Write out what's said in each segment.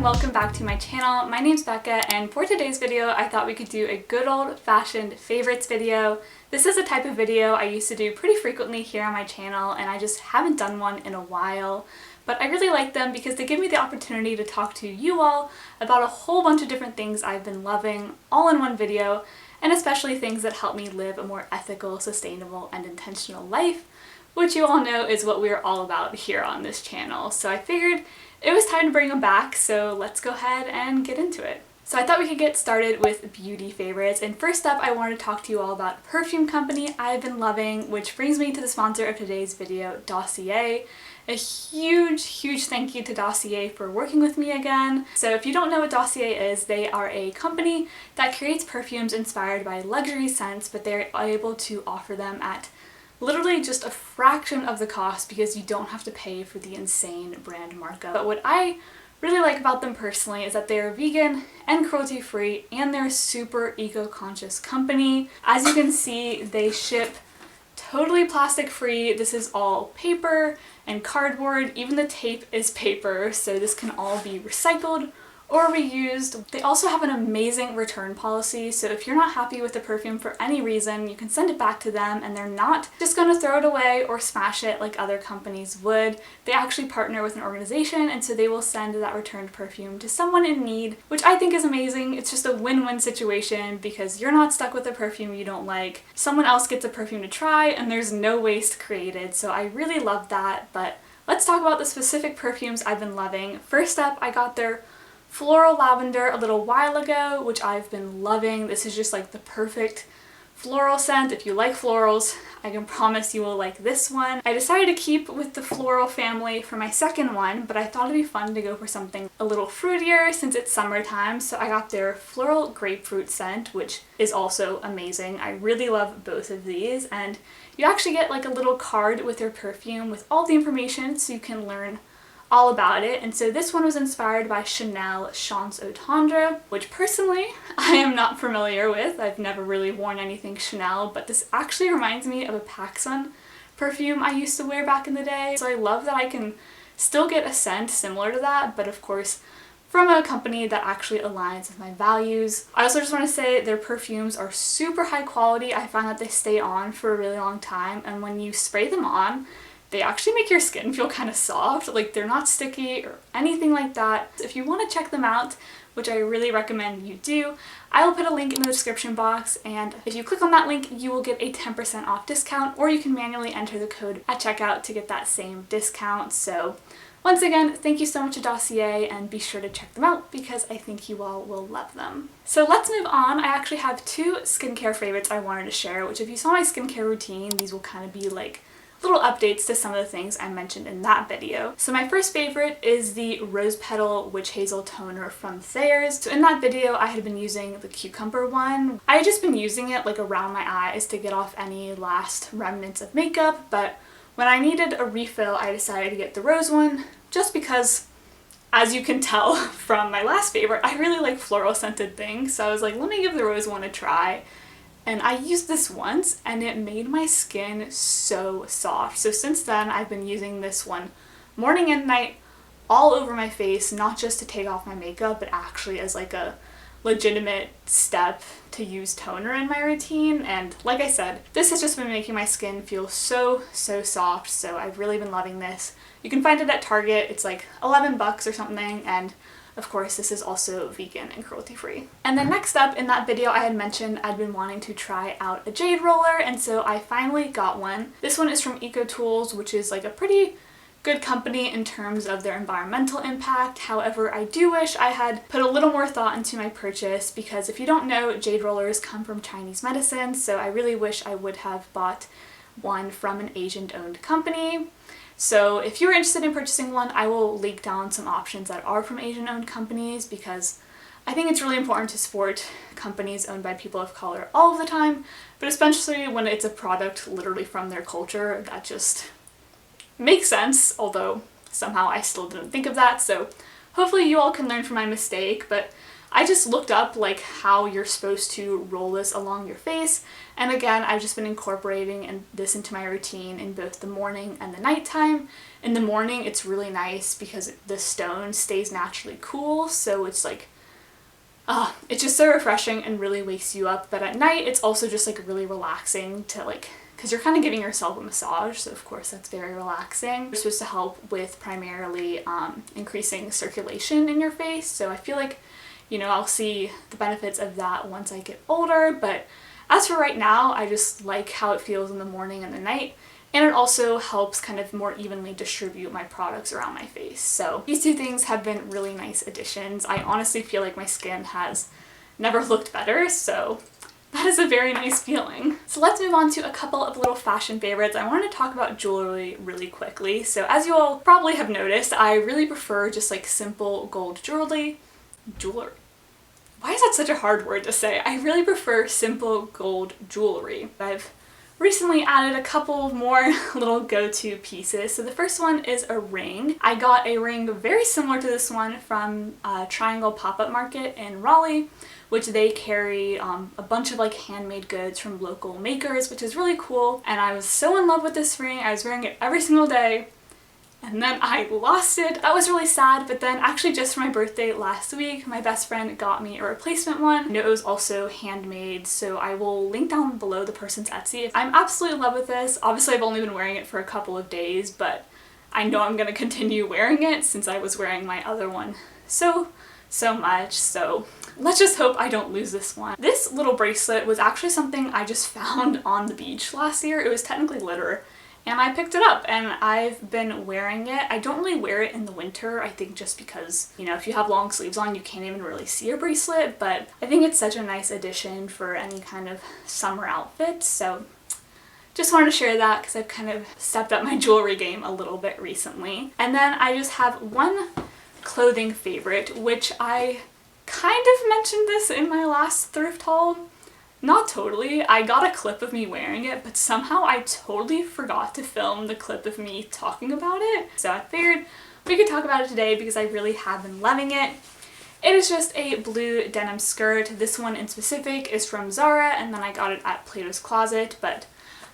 welcome back to my channel. My name's Becca, and for today's video I thought we could do a good old-fashioned favorites video. This is a type of video I used to do pretty frequently here on my channel, and I just haven't done one in a while. But I really like them because they give me the opportunity to talk to you all about a whole bunch of different things I've been loving all in one video, and especially things that help me live a more ethical, sustainable, and intentional life, which you all know is what we're all about here on this channel. So I figured it was time to bring them back, so let's go ahead and get into it. So I thought we could get started with beauty favorites, and first up I wanted to talk to you all about a perfume company I've been loving, which brings me to the sponsor of today's video, Dossier. A huge thank you to Dossier for working with me again. So if you don't know what Dossier is, they are a company that creates perfumes inspired by luxury scents, but they're able to offer them at literally just a fraction of the cost because you don't have to pay for the insane brand markup. But what I really like about them personally is that they're vegan and cruelty-free, and they're a super eco-conscious company. As you can see, they ship totally plastic-free. This is all paper and cardboard. Even the tape is paper, so this can all be recycled or reused. They also have an amazing return policy, so if you're not happy with the perfume for any reason, you can send it back to them and they're not just gonna throw it away or smash it like other companies would. They actually partner with an organization, and so they will send that returned perfume to someone in need, which I think is amazing. It's just a win-win situation because you're not stuck with a perfume you don't like. Someone else gets a perfume to try and there's no waste created, so I really love that. But let's talk about the specific perfumes I've been loving. First up, I got their Floral Lavender a little while ago, which I've been loving. This is just like the perfect floral scent. If you like florals, I can promise you will like this one. I decided to keep with the floral family for my second one, but I thought it'd be fun to go for something a little fruitier since it's summertime, so I got their Floral Grapefruit scent, which is also amazing. I really love both of these, and you actually get like a little card with their perfume with all the information so you can learn all about it. And so this one was inspired by Chanel Chance Au Tendre, which personally I am not familiar with. I've never really worn anything Chanel, but this actually reminds me of a PacSun perfume I used to wear back in the day. So I love that I can still get a scent similar to that, but of course from a company that actually aligns with my values. I also just want to say their perfumes are super high quality. I find that they stay on for a really long time, and when you spray them on, they actually make your skin feel kind of soft. Like, they're not sticky or anything like that. If you want to check them out, which I really recommend you do, I will put a link in the description box, and if you click on that link you will get a 10% off discount, or you can manually enter the code at checkout to get that same discount. So once again, thank you so much to Dossier, and be sure to check them out because I think you all will love them. So let's move on. I actually have two skincare favorites I wanted to share, which if you saw my skincare routine, these will kind of be like little updates to some of the things I mentioned in that video. So my first favorite is the Rose Petal Witch Hazel Toner from Thayer's. So in that video I had been using the cucumber one. I had just been using it like around my eyes to get off any last remnants of makeup, but when I needed a refill I decided to get the rose one just because, as you can tell from my last favorite, I really like floral scented things. So I was like, let me give the rose one a try. And I used this once and it made my skin so soft. So since then I've been using this one morning and night all over my face, not just to take off my makeup, but actually as like a legitimate step to use toner in my routine. And like I said, this has just been making my skin feel so soft, so I've really been loving this. You can find it at Target. It's like 11 bucks or something, and of course, this is also vegan and cruelty-free. And then next up, in that video I had mentioned I'd been wanting to try out a jade roller, and so I finally got one. This one is from EcoTools, which is like a pretty good company in terms of their environmental impact. However, I do wish I had put a little more thought into my purchase, because if you don't know, jade rollers come from Chinese medicine, so I really wish I would have bought one from an Asian-owned company. So if you're interested in purchasing one, I will link down some options that are from Asian-owned companies, because I think it's really important to support companies owned by people of color all of the time, but especially when it's a product literally from their culture. That just makes sense, although somehow I still didn't think of that. So hopefully you all can learn from my mistake, but I just looked up like how you're supposed to roll this along your face, and again, I've just been incorporating this into my routine in both the morning and the nighttime. In the morning, it's really nice because the stone stays naturally cool, so it's like, it's just so refreshing and really wakes you up. But at night, it's also just like really relaxing to like, because you're kind of giving yourself a massage, so of course that's very relaxing. It's supposed to help with primarily increasing circulation in your face, so I feel like, you know, I'll see the benefits of that once I get older, but as for right now, I just like how it feels in the morning and the night, and it also helps kind of more evenly distribute my products around my face. So these two things have been really nice additions. I honestly feel like my skin has never looked better, so that is a very nice feeling. So let's move on to a couple of little fashion favorites. I wanted to talk about jewelry really quickly. So as you all probably have noticed, I really prefer just like simple gold jewelry. Why is that such a hard word to say? I really prefer simple gold jewelry. I've recently added a couple more little go-to pieces. So the first one is a ring. I got a ring very similar to this one from Triangle Pop-Up Market in Raleigh, which they carry a bunch of like handmade goods from local makers, which is really cool. And I was so in love with this ring. I was wearing it every single day, and then I lost it. That was really sad, but then actually just for my birthday last week, my best friend got me a replacement one. I know it was also handmade, so I will link down below the person's Etsy. I'm absolutely in love with this. Obviously I've only been wearing it for a couple of days, but I know I'm gonna continue wearing it since I was wearing my other one so much, so let's just hope I don't lose this one. This little bracelet was actually something I just found on the beach last year. It was technically litter, and I picked it up and I've been wearing it. I don't really wear it in the winter, I think just because, you know, if you have long sleeves on, you can't even really see your bracelet, but I think it's such a nice addition for any kind of summer outfit, so just wanted to share that because I've kind of stepped up my jewelry game a little bit recently. And then I just have one clothing favorite, which I kind of mentioned this in my last thrift haul. Not totally. I got a clip of me wearing it, but somehow I totally forgot to film the clip of me talking about it. So I figured we could talk about it today because I really have been loving it. It is just a blue denim skirt. This one in specific is from Zara, and then I got it at Plato's Closet, but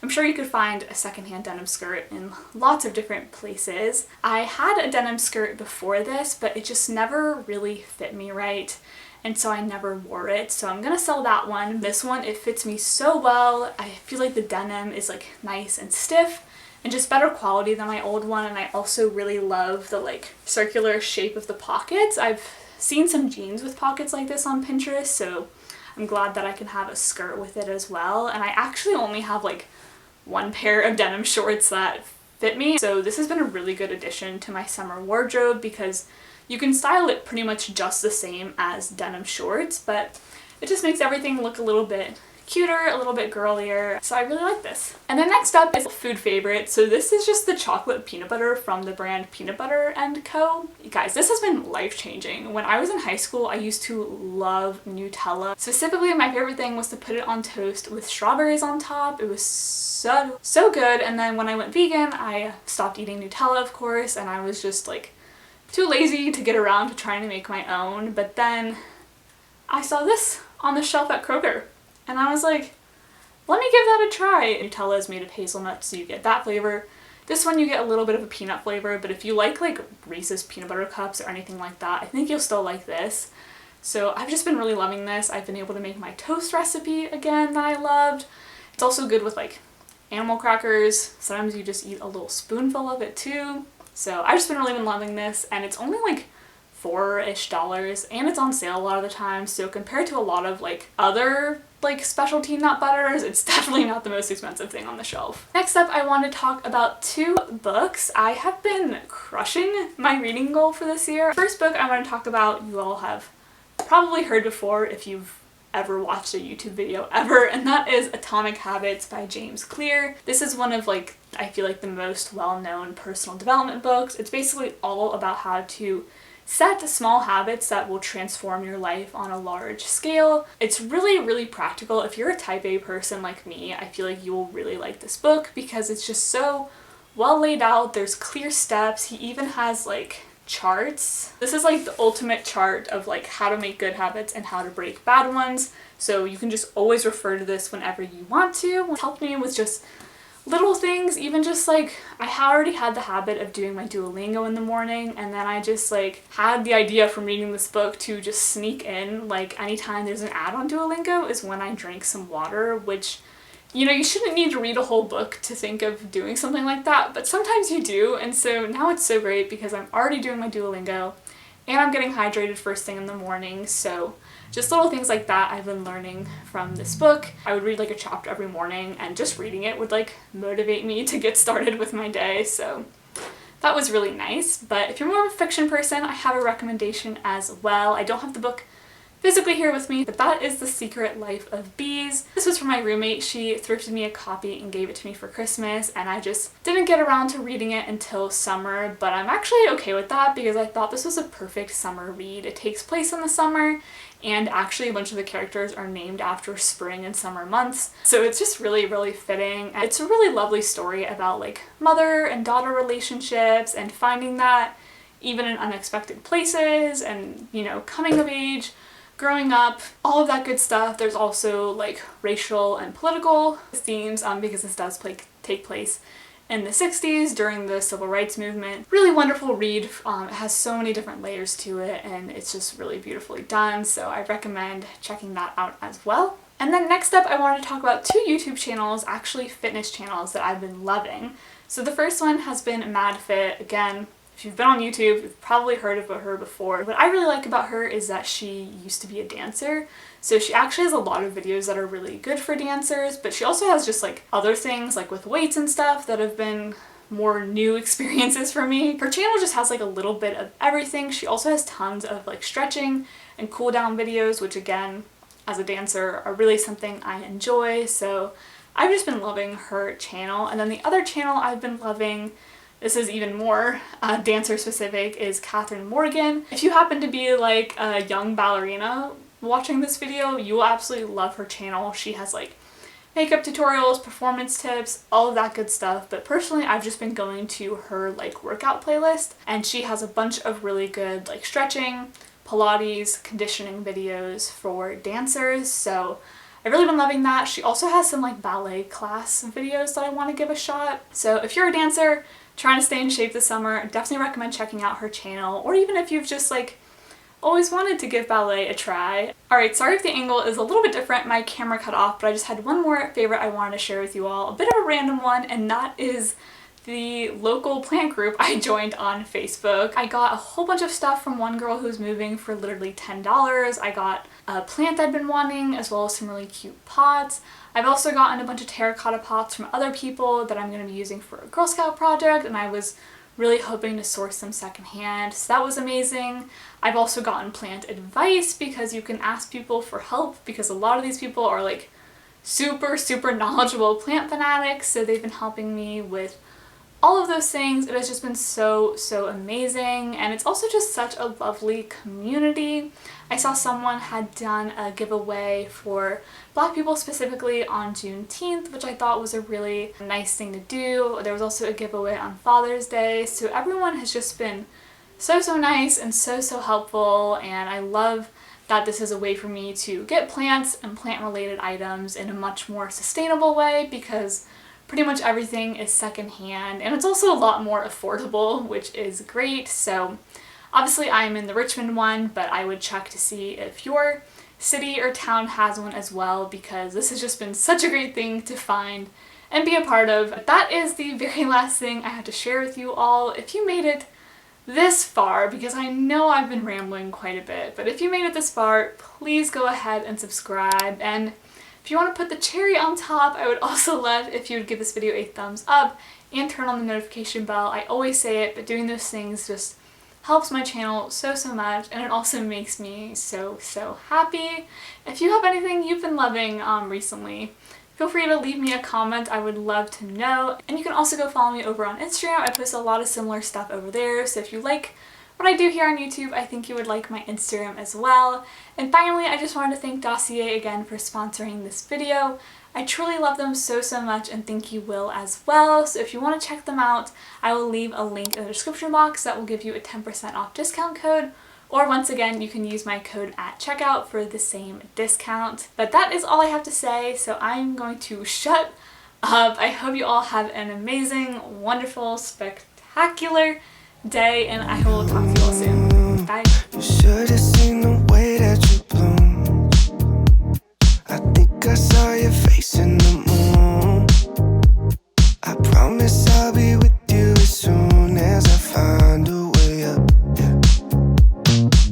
I'm sure you could find a secondhand denim skirt in lots of different places. I had a denim skirt before this, but it just never really fit me right, and so I never wore it, so I'm gonna sell that one. This one, it fits me so well. I feel like the denim is like nice and stiff and just better quality than my old one, and I also really love the like circular shape of the pockets. I've seen some jeans with pockets like this on Pinterest, so I'm glad that I can have a skirt with it as well. And I actually only have like one pair of denim shorts that fit me, so this has been a really good addition to my summer wardrobe because you can style it pretty much just the same as denim shorts, but it just makes everything look a little bit cuter, a little bit girlier, so I really like this. And then next up is a food favorite. So this is just the chocolate peanut butter from the brand Peanut Butter & Co. You guys, this has been life-changing. When I was in high school, I used to love Nutella. Specifically, my favorite thing was to put it on toast with strawberries on top. It was so good. And then when I went vegan, I stopped eating Nutella, of course, and I was just like too lazy to get around to trying to make my own. But then I saw this on the shelf at Kroger, and I was like, let me give that a try. Nutella is made of hazelnuts, so you get that flavor. This one you get a little bit of a peanut flavor, but if you like Reese's peanut butter cups or anything like that, I think you'll still like this. So I've just been really loving this. I've been able to make my toast recipe again that I loved. It's also good with like animal crackers. Sometimes you just eat a little spoonful of it too. So I've just been really loving this, and it's only like $4-ish, and it's on sale a lot of the time, so compared to a lot of like other like specialty nut butters, it's definitely not the most expensive thing on the shelf. Next up, I want to talk about 2 books. I have been crushing my reading goal for this year. First book I want to talk about, you all have probably heard before if you've ever watched a YouTube video ever, and that is Atomic Habits by James Clear. This is one of like, I feel like the most well-known personal development books. It's basically all about how to set small habits that will transform your life on a large scale. It's really practical. If you're a type A person like me, I feel like you will really like this book because it's just so well laid out. There's clear steps. He even has like charts. This is like the ultimate chart of like how to make good habits and how to break bad ones. So you can just always refer to this whenever you want to. It helped me with just little things, even just like I already had the habit of doing my Duolingo in the morning, and then I just like had the idea from reading this book to just sneak in like anytime there's an ad on Duolingo is when I drank some water, which, you know, you shouldn't need to read a whole book to think of doing something like that, but sometimes you do. And so now it's so great because I'm already doing my Duolingo and I'm getting hydrated first thing in the morning. So just little things like that I've been learning from this book. I would read like a chapter every morning, and just reading it would like motivate me to get started with my day. So that was really nice. But if you're more of a fiction person, I have a recommendation as well. I don't have the book physically here with me, but that is The Secret Life of Bees. This was from my roommate. She thrifted me a copy and gave it to me for Christmas, and I just didn't get around to reading it until summer, but I'm actually okay with that because I thought this was a perfect summer read. It takes place in the summer, and actually a bunch of the characters are named after spring and summer months, so it's just really, really fitting. And it's a really lovely story about like mother and daughter relationships and finding that even in unexpected places, and, you know, coming of age, growing up, all of that good stuff. There's also like racial and political themes because this does take place in the 60s during the civil rights movement. Really wonderful read. It has so many different layers to it, and it's just really beautifully done, so I recommend checking that out as well. And then next up, I wanted to talk about two YouTube channels, actually fitness channels, that I've been loving. So the first one has been MadFit. Again, if you've been on YouTube, you've probably heard about her before. What I really like about her is that she used to be a dancer. So she actually has a lot of videos that are really good for dancers, but she also has just like other things like with weights and stuff that have been more new experiences for me. Her channel just has like a little bit of everything. She also has tons of like stretching and cool down videos, which again, as a dancer, are really something I enjoy. So I've just been loving her channel. And then the other channel I've been loving, this is even more dancer specific, is Catherine Morgan. If you happen to be like a young ballerina watching this video, you will absolutely love her channel. She has like makeup tutorials, performance tips, all of that good stuff. But personally, I've just been going to her like workout playlist, and she has a bunch of really good like stretching, Pilates, conditioning videos for dancers. So I've really been loving that. She also has some like ballet class videos that I want to give a shot. So if you're a dancer trying to stay in shape this summer, I definitely recommend checking out her channel, or even if you've just like always wanted to give ballet a try. Alright, sorry if the angle is a little bit different, my camera cut off, but I just had one more favorite I wanted to share with you all, a bit of a random one, and that is the local plant group I joined on Facebook. I got a whole bunch of stuff from one girl who's moving for literally $10. I got a plant I'd been wanting, as well as some really cute pots. I've also gotten a bunch of terracotta pots from other people that I'm going to be using for a Girl Scout project, and I was really hoping to source them secondhand, so that was amazing. I've also gotten plant advice because you can ask people for help, because a lot of these people are like super knowledgeable plant fanatics, so they've been helping me with all of those things. It has just been so amazing, and it's also just such a lovely community. I saw someone had done a giveaway for Black people specifically on Juneteenth, which I thought was a really nice thing to do. There was also a giveaway on Father's Day, so everyone has just been so nice and so helpful, and I love that this is a way for me to get plants and plant related items in a much more sustainable way, because pretty much everything is secondhand, and it's also a lot more affordable, which is great. So obviously I'm in the Richmond one, but I would check to see if your city or town has one as well, because this has just been such a great thing to find and be a part of. But that is the very last thing I had to share with you all. If you made it this far, because I know I've been rambling quite a bit, but if you made it this far, please go ahead and subscribe. And if you want to put the cherry on top, I would also love if you would give this video a thumbs up and turn on the notification bell. I always say it, but doing those things just helps my channel so much, and it also makes me so happy. If you have anything you've been loving recently, feel free to leave me a comment. I would love to know. And you can also go follow me over on Instagram. I post a lot of similar stuff over there, so if you like what I do here on YouTube, I think you would like my Instagram as well. And finally, I just wanted to thank Dossier again for sponsoring this video. I I truly love them so much and think you will as well. So if you want to check them out, I will leave a link in the description box that will give you a 10% off discount code. Or once again, you can use my code at checkout for the same discount. But that is all I have to say, so I'm going to shut up. I hope you all have an amazing, wonderful, spectacular day, and I will talk to you all soon. Bye. You should have seen the way that you bloom. I think I saw your face in the moon. I promise